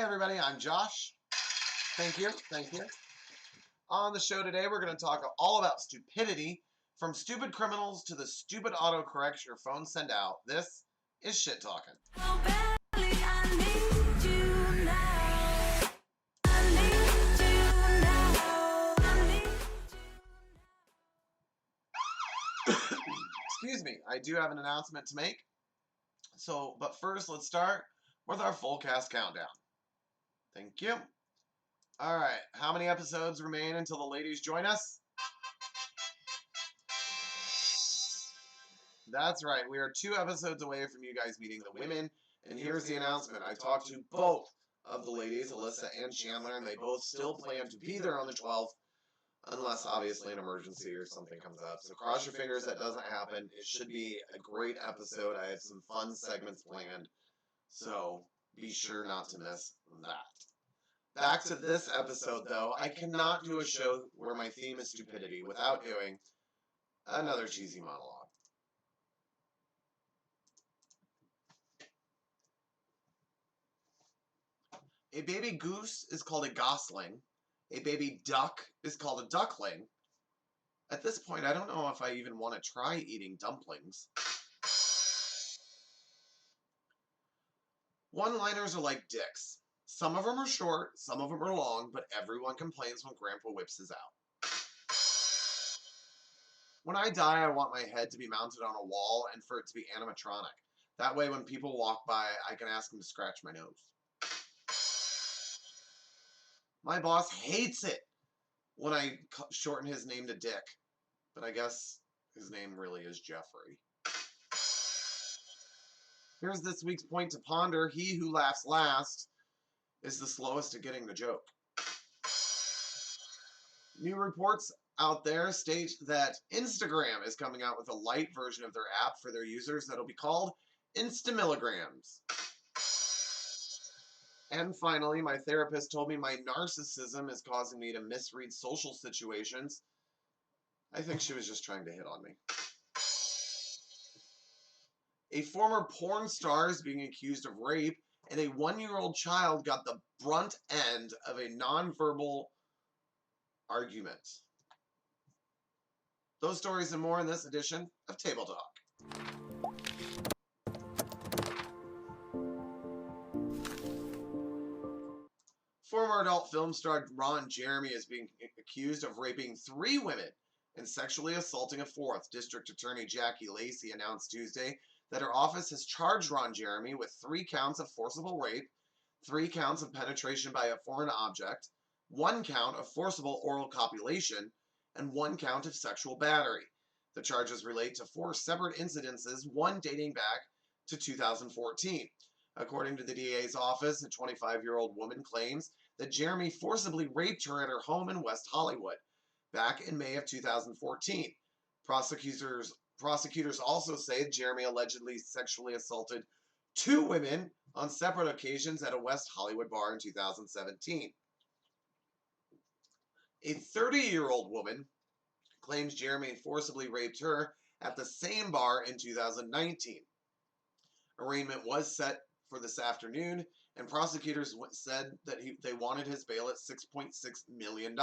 everybody, I'm Josh. Thank you. On the show today, we're going to talk all about stupidity, from stupid criminals to the stupid autocorrects your phones send out. This is Shit Talkin'. Excuse me, I do have an announcement to make. But first, let's start with our full cast countdown. Thank you. All right, how many episodes remain until the ladies join us? That's right, we are 2 episodes away from you guys meeting the women, and here's the announcement. I talked to both of the ladies, Alyssa and Chandler, and they both still plan to be there on the 12th, unless obviously an emergency or something comes up. So cross your fingers that doesn't happen. It should be a great episode. I have some fun segments planned, so be sure not to miss that. Back to this episode, though. I cannot do a show where my theme is stupidity without doing another cheesy monologue. A baby goose is called a gosling. A baby duck is called a duckling. At this point, I don't know if I even want to try eating dumplings. One-liners are like dicks. Some of them are short, some of them are long, but everyone complains when Grandpa whips his out. When I die, I want my head to be mounted on a wall and for it to be animatronic. That way, when people walk by, I can ask them to scratch my nose. My boss hates it when I shorten his name to Dick, but I guess his name really is Jeffrey. Here's this week's point to ponder. He who laughs last is the slowest at getting the joke. New reports out there state that Instagram is coming out with a light version of their app for their users that'll be called Instamilligrams. And finally, my therapist told me my narcissism is causing me to misread social situations. I think she was just trying to hit on me. A former porn star is being accused of rape, and a 1-year-old child got the brunt end of a nonverbal argument. Those stories and more in this edition of Table Talk. Former adult film star Ron Jeremy is being accused of raping 3 women and sexually assaulting a 4th. District Attorney Jackie Lacey announced Tuesday that her office has charged Ron Jeremy with 3 counts of forcible rape, 3 counts of penetration by a foreign object, 1 count of forcible oral copulation, and 1 count of sexual battery. The charges relate to 4 separate incidences, one dating back to 2014. According to the DA's office, a 25-year-old woman claims that Jeremy forcibly raped her at her home in West Hollywood back in May of 2014. Prosecutors also say Jeremy allegedly sexually assaulted 2 women on separate occasions at a West Hollywood bar in 2017. A 30-year-old woman claims Jeremy forcibly raped her at the same bar in 2019. Arraignment was set for this afternoon, and prosecutors said that they wanted his bail at $6.6 million.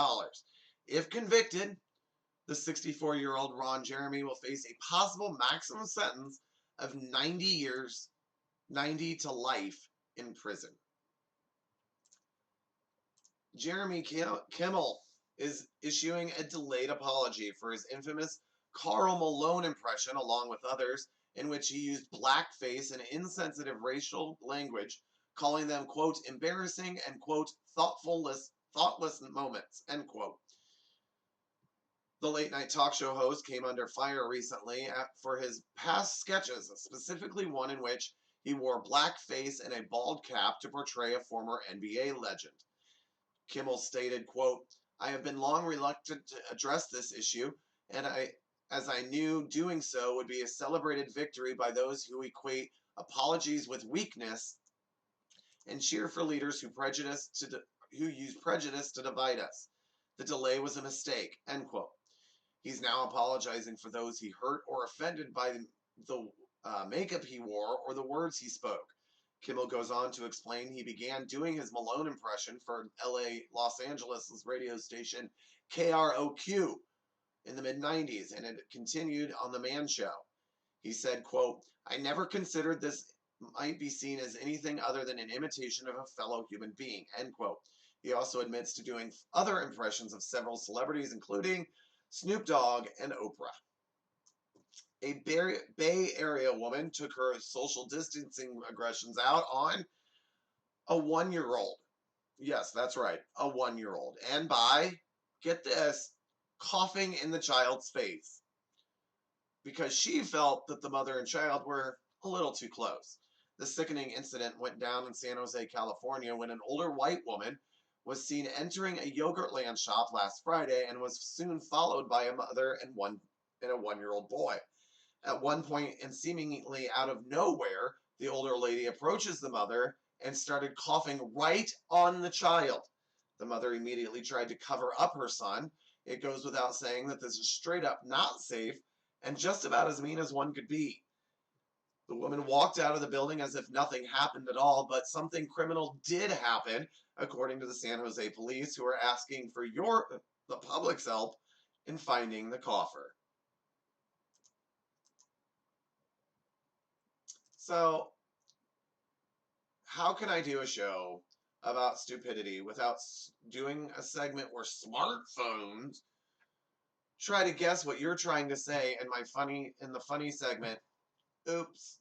If convicted, the 64-year-old Ron Jeremy will face a possible maximum sentence of 90 to life in prison. Jeremy Kimmel is issuing a delayed apology for his infamous Karl Malone impression, along with others, in which he used blackface and insensitive racial language, calling them, quote, embarrassing and, quote, thoughtless moments, end quote. The late-night talk show host came under fire recently for his past sketches, specifically one in which he wore blackface and a bald cap to portray a former NBA legend. Kimmel stated, quote, I have been long reluctant to address this issue, and as I knew doing so would be a celebrated victory by those who equate apologies with weakness and cheer for leaders who use prejudice to divide us. The delay was a mistake, end quote. He's now apologizing for those he hurt or offended by the makeup he wore or the words he spoke. Kimmel goes on to explain he began doing his Malone impression for LA Los Angeles radio station KROQ in the mid-90s, and it continued on The Man Show. He said, quote, "I never considered this might be seen as anything other than an imitation of a fellow human being," end quote. He also admits to doing other impressions of several celebrities, including Snoop Dogg and Oprah. A Bay Area woman took her social distancing aggressions out on a 1-year-old. Yes, that's right, a 1-year-old. And by, get this, coughing in the child's face, because she felt that the mother and child were a little too close. The sickening incident went down in San Jose, California, when an older white woman was seen entering a Yogurtland shop last Friday and was soon followed by a mother and a 1-year-old boy. At one point, and seemingly out of nowhere, the older lady approaches the mother and started coughing right on the child. The mother immediately tried to cover up her son. It goes without saying that this is straight up not safe and just about as mean as one could be. The woman walked out of the building as if nothing happened at all, but something criminal did happen, according to the San Jose police, who are asking for the public's help in finding the cougher. So, how can I do a show about stupidity without doing a segment where smartphones try to guess what you're trying to say in the funny segment? Oops.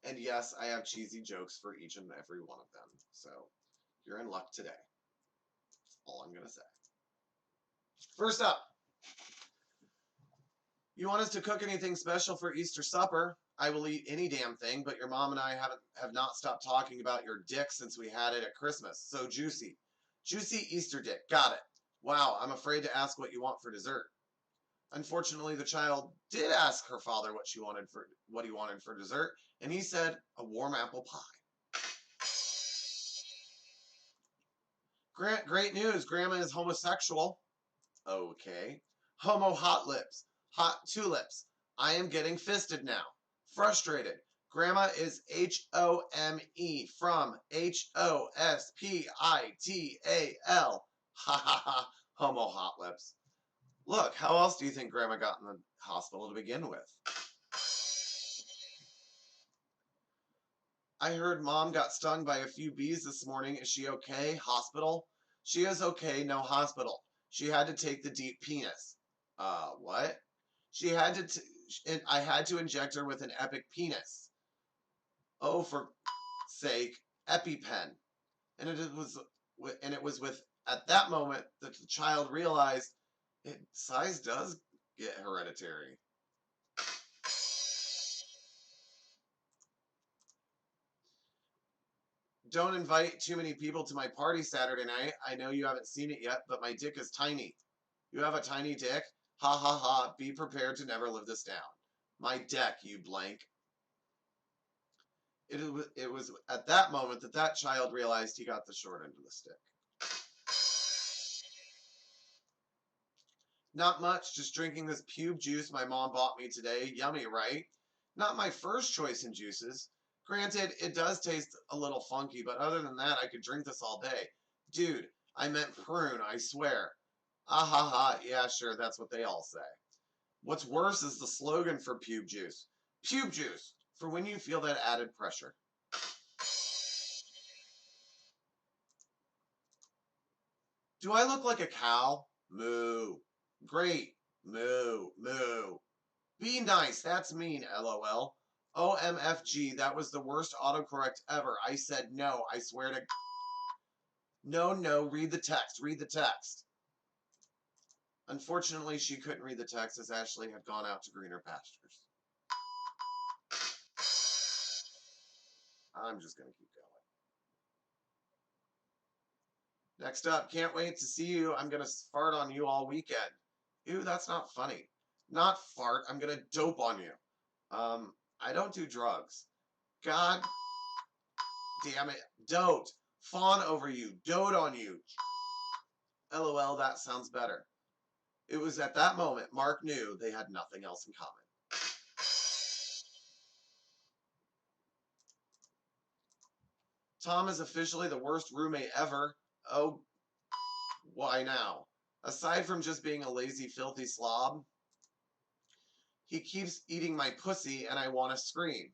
And yes, I have cheesy jokes for each and every one of them. So, you're in luck today. That's all I'm going to say. First up, you want us to cook anything special for Easter supper? I will eat any damn thing, but your mom and I have not stopped talking about your dick since we had it at Christmas. So juicy. Juicy Easter dick. Got it. Wow, I'm afraid to ask what you want for dessert. Unfortunately, the child did ask her father what he wanted for dessert, and he said a warm apple pie. Great news. Grandma is homosexual. Okay. Homo hot lips. Hot tulips. I am getting fisted now. Frustrated. Grandma is HOME from HOSPITAL. Ha ha ha. Homo hot lips. Look, how else do you think Grandma got in the hospital to begin with? I heard Mom got stung by a few bees this morning. Is she okay? Hospital? She is okay, no hospital. She had to take the deep penis. What? She had to, I had to inject her with an epic penis. Oh, for sake, EpiPen. And it was with, at that moment, that the child realized size does get hereditary. Don't invite too many people to my party Saturday night. I know you haven't seen it yet, but my dick is tiny. You have a tiny dick? Ha ha ha, be prepared to never live this down. My deck, you blank. It was at that moment that child realized he got the short end of the stick. Not much, just drinking this pube juice my mom bought me today. Yummy, right? Not my first choice in juices. Granted, it does taste a little funky, but other than that, I could drink this all day. Dude, I meant prune, I swear. Ah ha ha, yeah, sure, that's what they all say. What's worse is the slogan for pube juice. Pube juice, for when you feel that added pressure. Do I look like a cow? Moo. Great. Moo. Moo. Be nice, that's mean, lol. OMFG, that was the worst autocorrect ever. I said no, I swear to... No, read the text, read the text. Unfortunately, she couldn't read the text as Ashley had gone out to greener pastures. I'm just going to keep going. Next up, can't wait to see you. I'm going to fart on you all weekend. Ew, that's not funny. Not fart, I'm going to dope on you. I don't do drugs. God damn it. Dote. Fawn over you. Dote on you. LOL, that sounds better. It was at that moment Mark knew they had nothing else in common. Tom is officially the worst roommate ever. Oh, why now? Aside from just being a lazy, filthy slob, he keeps eating my pussy and I want to scream.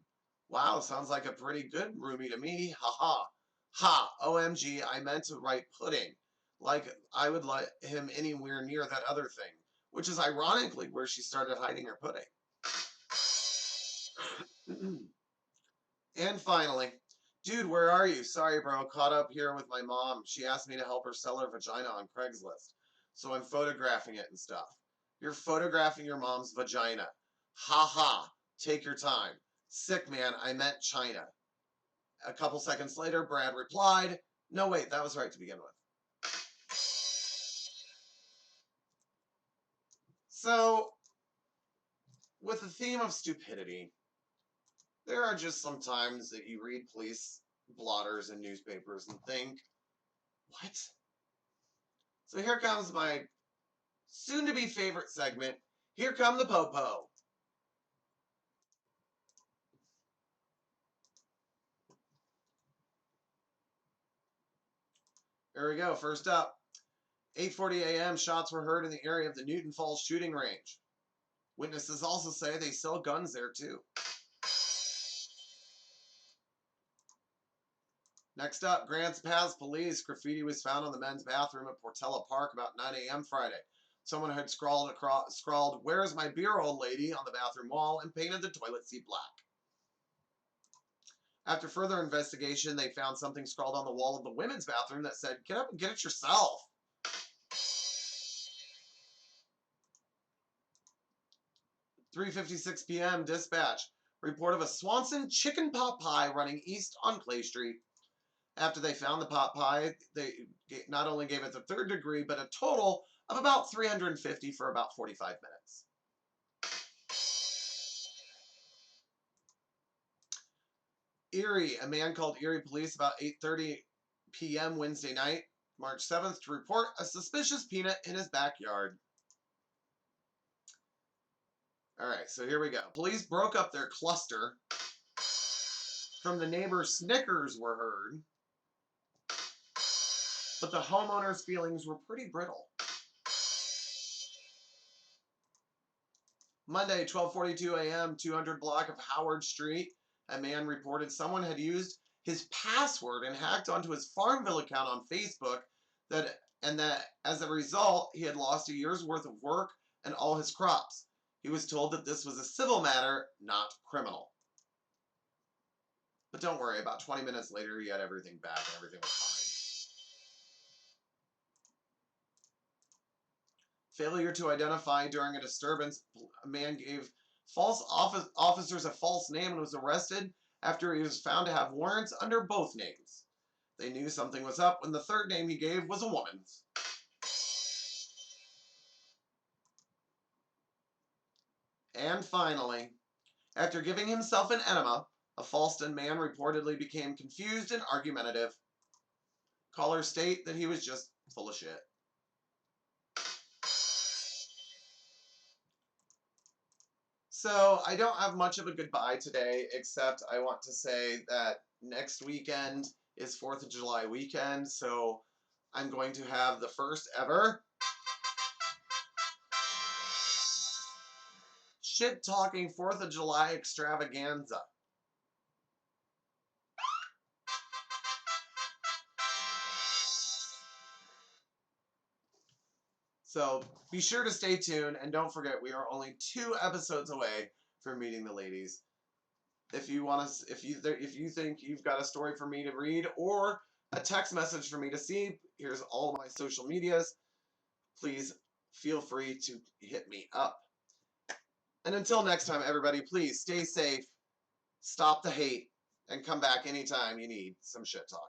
Wow, sounds like a pretty good roomie to me. Ha ha. Ha, OMG, I meant to write pudding. Like I would let him anywhere near that other thing, which is ironically where she started hiding her pudding. And finally, dude, where are you? Sorry, bro, caught up here with my mom. She asked me to help her sell her vagina on Craigslist. So I'm photographing it and stuff. You're photographing your mom's vagina. Ha ha. Take your time. Sick, man. I meant China. A couple seconds later, Brad replied, no, wait, that was right to begin with. So, with the theme of stupidity, there are just some times that you read police blotters in newspapers and think, what? So here comes my soon-to-be favorite segment. Here come the po-po. Here we go. First up, 8:40 a.m. shots were heard in the area of the Newton Falls shooting range. Witnesses also say they sell guns there too. Next up, Grants Pass police. Graffiti was found on the men's bathroom at Portela Park about 9 a.m. Friday. Someone had scrawled, "Where's my beer, old lady?" on the bathroom wall and painted the toilet seat black. After further investigation, they found something scrawled on the wall of the women's bathroom that said, "Get up and get it yourself." 3:56 p.m. dispatch. Report of a Swanson chicken pot pie running east on Clay Street. After they found the pot pie, they not only gave it the third degree, but a total of about 350 for about 45 minutes. Erie, a man called Erie police about 8:30 p.m. Wednesday night, March 7th, to report a suspicious peanut in his backyard. All right, so here we go. Police broke up their cluster. From the neighbor's snickers were heard, but the homeowner's feelings were pretty brittle. Monday, 12:42 a.m., 200 block of Howard Street, a man reported someone had used his password and hacked onto his Farmville account on Facebook, that as a result, he had lost a year's worth of work and all his crops. He was told that this was a civil matter, not criminal. But don't worry, about 20 minutes later, he had everything back and everything was fine. Failure to identify during a disturbance. A man gave false officers a false name and was arrested after he was found to have warrants under both names. They knew something was up when the third name he gave was a woman's. And finally, after giving himself an enema, a Falston man reportedly became confused and argumentative. Callers state that he was just full of shit. So I don't have much of a goodbye today, except I want to say that next weekend is 4th of July weekend, so I'm going to have the first ever shit-talking 4th of July extravaganza. So be sure to stay tuned, and don't forget we are only 2 episodes away from meeting the ladies. If you want to, if you think you've got a story for me to read or a text message for me to see, here's all my social medias. Please feel free to hit me up. And until next time, everybody, please stay safe, stop the hate, and come back anytime you need some shit talk.